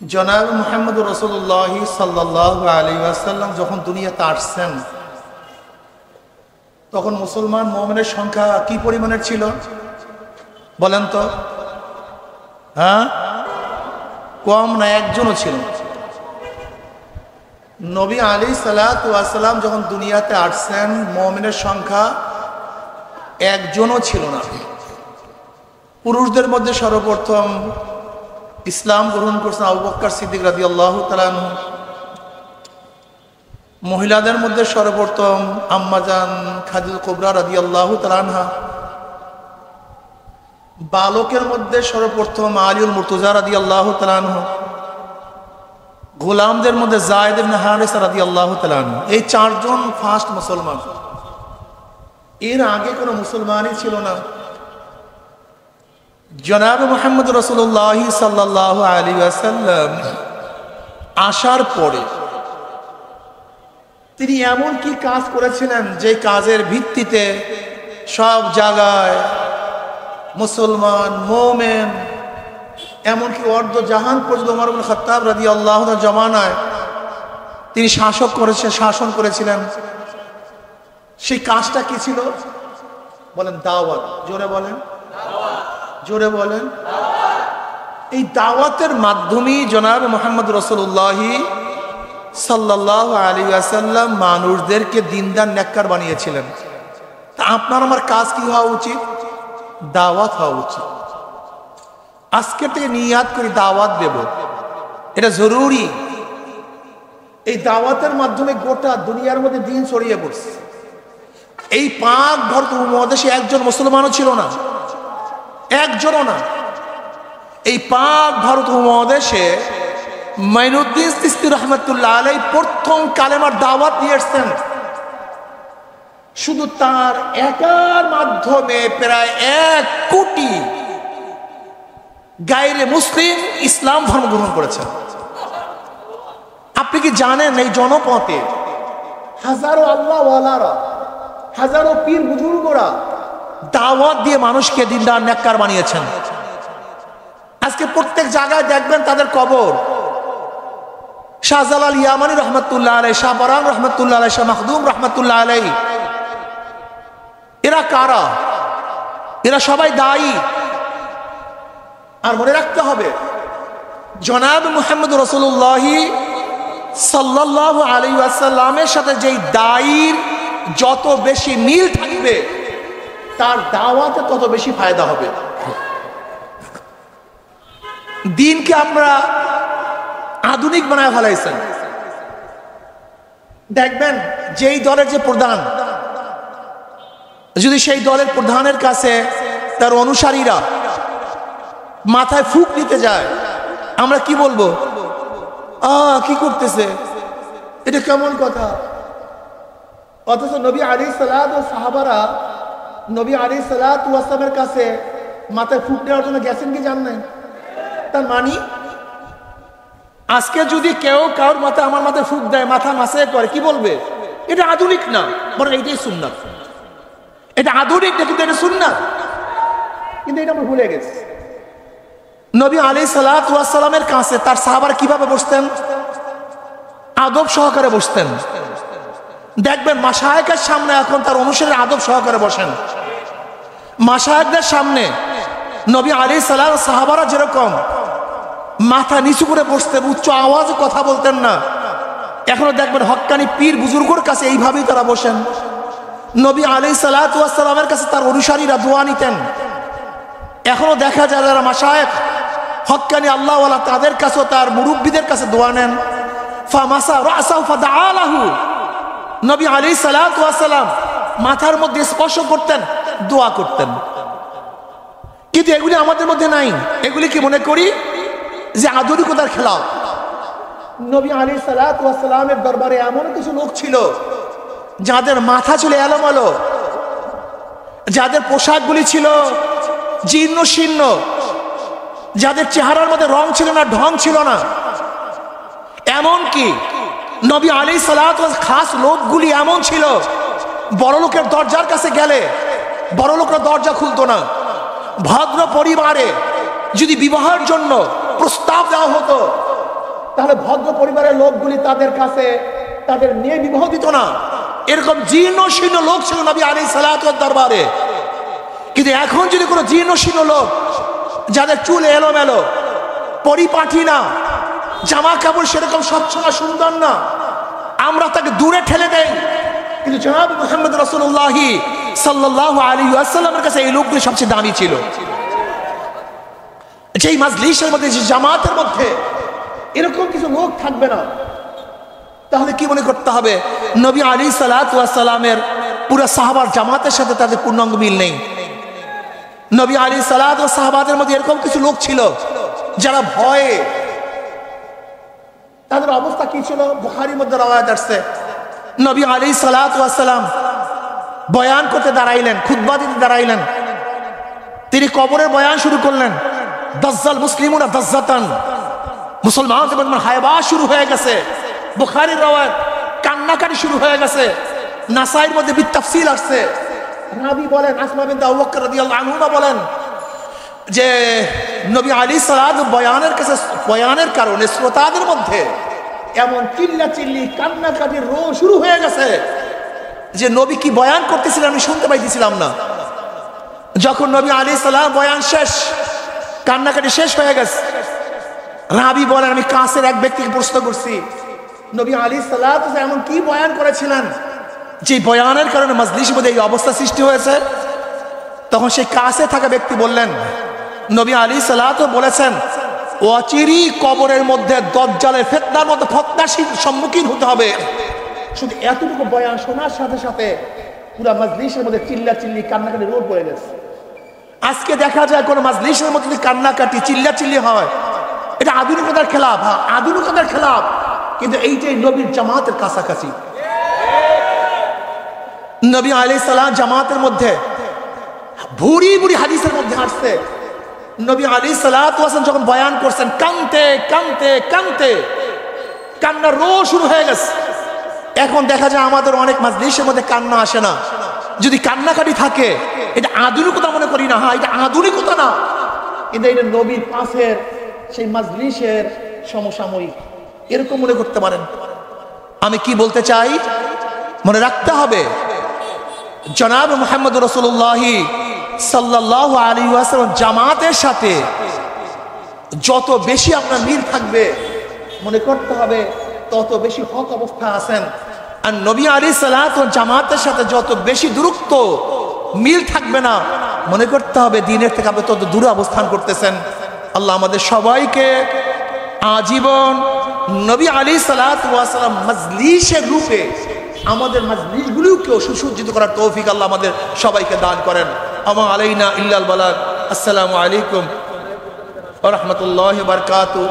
জনাব মুহাম্মদ রাসূলুল্লাহ সাল্লাল্লাহু আলাইহি ওয়াসাল্লাম যখন দুনিয়াতে আসছেন তখন মুসলমান মুমিনের সংখ্যা কি পরিমাণের ছিল বলেন তো? হ্যাঁ, কম না, একজনও ছিল। নবী আলাইহিস সালাতু ওয়াস সালাম যখন দুনিয়াতে আসছেন মুমিনের সংখ্যা একজনও ছিল না। পুরুষদের মধ্যে সর্বপ্রথম ইসলাম গ্রহণ করছেন আবু বকর সিদ্দিক রাদিয়াল্লাহু তাআলা আনহু। মহিলাদের মধ্যে সর্বপ্রথম আম্মাজান খাদিজা কুবরা রাদিয়াল্লাহু তাআলা আনহা। বালকের মধ্যে সর্বপ্রথম আলীউল মুর্তজা রাদিয়াল্লাহু তাআলা আনহু। গোলামদের মধ্যে যায়েদ ইবনে হারিসা রাদিয়াল্লাহু তাআলা আনহু। এই চারজন ফার্স্ট মুসলমান। এর আগে কোনো মুসলমানই ছিল না। জনাব মুহাম্মদ রাসূলুল্লাহ সাল্লাল্লাহু আলাইহি ওয়াসাল্লাম আসার পরে তিনি এমন কি কাজ করেছিলেন যে কাজের ভিত্তিতে সব জায়গায় মুসলমান মুমিন এমনকি অর্ধ জাহান পর্যন্ত ওমর ইবনে খাত্তাব রাদিয়াল্লাহু তাআলা জমানায় তিনি শাসন করেছিলেন। সেই কাজটা কি ছিল বলেন? দাওয়াত। জোরে বলেন, জোরে বলেন। এই দাওয়াতের মাধ্যমেই জনাব মুহাম্মদ রাসূলুল্লাহ সাল্লাল্লাহু আলাইহি ওয়াসাল্লাম মানুষদেরকে দিনদার নেককার বানিয়েছিলেন। তা আপনার আমার কাজ কি হওয়া উচিত? দাওয়াত হওয়া উচিত। আজকে থেকে নিয়াত করে দাওয়াত দেব, এটা জরুরি। এই দাওয়াতের মাধ্যমে গোটা দুনিয়ার মধ্যে দিন ছড়িয়ে পড়ছে। এই পাক ভারত উপমহাদেশে একজন মুসলমানও ছিল না, একজনও না। এই পাক ভারত উপমহাদেশে মাইনুদ্দিন চিশতি রাহমাতুল্লাহ আলাইহি প্রথম কালেমার দাওয়াত দিয়ে এসেছেন। শুধু তার একার মাধ্যমে প্রায় 1 কোটি গায়রে মুসলিম ইসলাম ধর্ম গ্রহণ করেছেন। আপনি কি জানেন এই জনপথে হাজারো আল্লাহ ওয়ালারা, হাজারো পীর বুজুর্গরা দাওয়াত দিয়ে মানুষকে দিনদার নেককার বানিয়েছেন। আজকে প্রত্যেক জায়গায় দেখবেন তাদের কবর। শাহজালাল ইয়ামানি রহমাতুল্লাহ আলাইহি, শাহ বারান রহমাতুল্লাহ আলাইহি, শাহ মাখদুম রহমাতুল্লাহ আলাইহি, এরা কারা? এরা সবাই দায়ী। আর মনে রাখতে হবে জনাব মুহাম্মদ রাসূলুল্লাহ সাল্লাল্লাহু আলাইহি ওয়াসাল্লামের সাথে যেই দায়ীর যত বেশি মিল থাকবে তার দাওয়াতে তত বেশি ফায়দা হবে। দিনকে আমরা আধুনিক বানায় ফেলাইছেন। দেখবেন যেই দলের যে প্রধান, যদি সেই দলের প্রধানের কাছে তার অনুসারীরা মাথায় ফুক নিতে যায়, আমরা কি বলবো? কি করতেছে, এটা কেমন কথা? অথচ নবী আলাইহিস সালাত ও সাহাবারা নবী আলাইহিস সালাত ওয়াস সালামের কাছে মাথায় ফুক নেওয়ার জন্য গেছেন কি জান নাই? তার মানি আজকে যদি কেউ কারোর মাথায় আমার মাথায় ফুক দেয়, মাথা মাসায় করে, কি বলবে? এটা আধুনিক না, বরং এটাই সুন্নাত। এটা আধুনিক না, কিন্তু এটা সুন্নাত। কিন্তু এটা আমরা ভুলে গেছি। নবী আলাইহিস সালাতু ওয়াস সালামের কাছে তার সাহাবারা কিভাবে বসতেন? আদব সহকারে বসতেন। দেখবেন মাশায়েখের সামনে এখন তার অনুসারীরা আদব সহকারে বসেন। মাশায়েখদের সামনে নবী আলাইহিস সালাম সাহাবারা যেরকম মাথা নিচু করে বসতেন, উচ্চ আওয়াজে কথা বলতেন না, এখনো দেখবেন হক্কানি পীর বুজুর্গর কাছে এইভাবেই তারা বসেন। নবী আলাইহিস সালাতু ওয়াস সালামের কাছে তার অনুসারীরা দোয়া নিতেন। এখনো দেখা যায় যারা মাশায়েখ হক্কানি আল্লাহওয়ালা তাদের কাছেও তার মুরব্বীদের কাছে দোয়া নেন। ফামাসা রাসাহু ফাদাআলাহু, নবী আলাইহিস সালাতু ওয়াস সালাম মাথার মধ্যে স্পর্শ করতেন, দোয়া করতেন। কিন্তু এগুলি আমাদের মধ্যে নাই। এগুলি কি মনে করি যে আধুনিকতার খেলাফ। নবী আলাইহিস সালাতু ওয়াস সালামের দরবারে এমন কিছু লোক ছিল যাদের মাথা ছিল এলোমেলো, যাদের পোশাকগুলি ছিল জীর্ণ শীর্ণ, যাদের চেহারার মধ্যে রং ছিল না, ঢং ছিল না। এমনকি নবী আলাইহিস সালাতু ওয়াস খাস লোকগুলি এমন ছিল, বড় লোকের দরজার কাছে গেলে বড় লোকরা দরজা খুলতো না। ভদ্র পরিবারে যদি বিবাহের জন্য প্রস্তাব দেওয়া হতো তাহলে ভদ্র পরিবারের লোকগুলি তাদের কাছে তাদের নিয়ে বিবাহ দিত না। এরকম জীর্ণ শীর্ণ লোক ছিল নবী আলাইহিস সালাতু ওয়াস দরবারে। কিন্তু এখন যদি কোনো জীর্ণ শীর্ণ লোক, যাদের চুল এলোমেলো, পরিপাটি না, জামা কাপড় সেরকম স্বচ্ছ না, সুন্দর না, আমরা তাকে দূরে ঠেলে দেই। কিন্তু জনাব মুহাম্মদ রাসূলুল্লাহ সাল্লাল্লাহু আলাইহি ওয়াসাল্লামের কাছে এই লোকগুলি সবচেয়ে দামি ছিল। যেই মাজলিসের মধ্যে, যে জামাতের মধ্যে এরকম কিছু লোক থাকবে না, তাহলে কি মনে করতে হবে? নবী আলাইহিস সালাতু ওয়াস সালামের পুরো সাহাবার জামাতের সাথে তাদের পূর্ণাঙ্গ মিল নেই। নবী আলাইহিস সালাতু ওয়াস সাহাবাদের মধ্যে এরকম কিছু লোক ছিল যারা ভয়ে, তাদের অবস্থা কি ছিল? বুখারীর মধ্যে রওয়ায়াত আসছে, নবী আলাইহিস সালাতু ওয়াস সালাম বয়ান করতে দাঁড়াইলেন, খুতবা দিতে দাঁড়াইলেন, তিনি কবরের বয়ান শুরু করলেন। দাজ্জাল মুসলিমুনা দাজ্জাতান, মুসলমানদের মধ্যে হায়বা শুরু হয়ে গেছে। বুখারীর রওয়ায়াত, কান্নাকাটি শুরু হয়ে গেছে। নাসাইর মধ্যে বিতাফসীল আসছে। নবী বলেন, আসমা বিনত আবু বকর রাদিয়াল্লাহু আনহা বলেন যে নবী আলাইহিস সালাত বয়ানের কারণে শ্রোতাদের মধ্যে এমন চিল্লাচিল্লি, কান্নাকাটির রো শুরু হয়ে গেছে যে নবী কি বয়ান করতেছিলেন আমি শুনতে পাইতেছিলাম না। যখন নবী আলাইহিস সালাম বয়ান শেষ, কান্নাকাটি শেষ হয়ে গেছে, রাবি বলেন আমি কাছের এক ব্যক্তিকে প্রশ্ন করছি, নবী আলাইহিস সালাত এমন কি বয়ান করেছিলেন যে বয়ানের কারণে মাজলিসের মধ্যে এই অবস্থা সৃষ্টি হয়েছে? তখন সেই কাছে থাকা ব্যক্তি বললেন, নবী আলাইহিস সালাত বলেছেন অচিরি কবরের মধ্যে দাজ্জালের ফিতনার মতো ফতনার সম্মুখীন হতে হবে। শুধু এতটুকু বয়ান শোনার সাথে সাথে পুরো মাজলিসের মধ্যে চিল্লাচিল্লি, কান্নাকাটি রোল পড়ে গেছে। আজকে দেখা যায় কোন মাজলিসের মধ্যে যদি কান্নাকাটি, চিল্লাচিল্লি হয়, এটা আধুনিকতার খেলাফ। হ্যাঁ, আধুনিকতার খেলাফ, কিন্তু এইটাই নবীর জামাতের কাছাকাছি। নবী আলাইহিস সালাম জামাতের মধ্যে ভুরি ভুরি হাদিসের মধ্যে আসছে, নবী আলাইহিস সালাতু ওয়াস সালাম যখন বয়ান করছেন, কানতে কানতে কানতে কান্নার রো শুরু হয়ে গেছে। এখন দেখা যায় আমাদের অনেক মাজলিসের মধ্যে কান্না আসে না। যদি কান্নাকাটি থাকে, এটা আধুনিকতা মনে করি না। হ্যাঁ, এটা আধুনিকতা না, কিন্তু এটা নবীর পাশের সেই মাজলিসের সমসাময়িক, এরকম মনে করতে পারেন। আমি কি বলতে চাই, মনে রাখতে হবে জনাব মুহাম্মদ রাসূলুল্লাহ সাল্লাল্লাহু আলাইহি ওয়াসাল্লাম জামাতের সাথে যত বেশি আপনার মিল থাকবে, মনে করতে হবে তত বেশি হক অবস্থা আছেন। আর নবী আলাইহিস সালাতু জামাতের সাথে যত বেশি দূরত্ব, মিল থাকবে না, মনে করতে হবে দিনের থেকে আপনি তত দূরে অবস্থান করতেছেন। আল্লাহ আমাদের সবাইকে আজীবন নবী আলাইহিস সালাতু ওয়াস সালাম মাজলিসের রূপে আমাদের মাজলিসগুলোকেও সুসজ্জিত করার তৌফিক আল্লাহ আমাদের সবাইকে দান করেন। আমা আলাইনা ইল্লাল বালাগ। আসসালামু আলাইকুম ওয়া রাহমাতুল্লাহি ওয়া বারাকাতুহু।